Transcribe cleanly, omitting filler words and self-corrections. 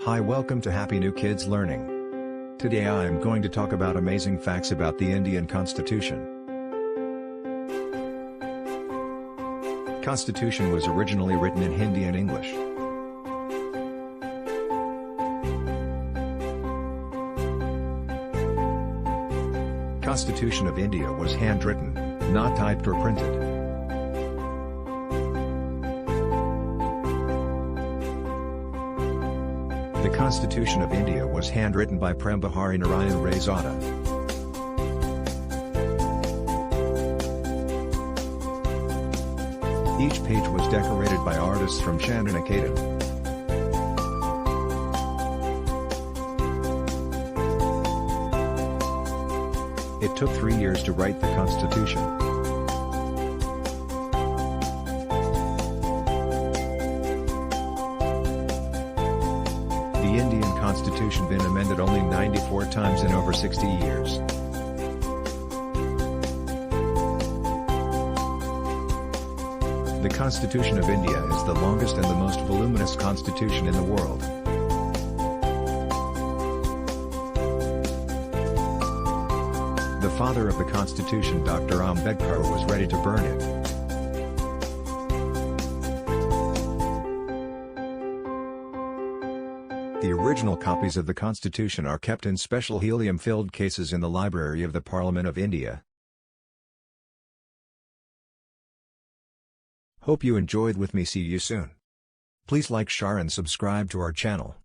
Hi, welcome to Happy New Kids Learning. Today I am going to talk about amazing facts about the Indian Constitution. Constitution was originally written in Hindi and English. Constitution of India was handwritten, not typed or printed. The Constitution of India was handwritten by Prem Bihari Narayan Rayzada. Each page was decorated by artists from Shantiniketan. It took 3 years to write the Constitution. The Indian Constitution been amended only 94 times in over 60 years. The Constitution of India is the longest and the most voluminous constitution in the world. The father of the Constitution, Dr. Ambedkar, was ready to burn it. The original copies of the Constitution are kept in special helium-filled cases in the Library of the Parliament of India. Hope you enjoyed with me. See you soon. Please like, share and subscribe to our channel.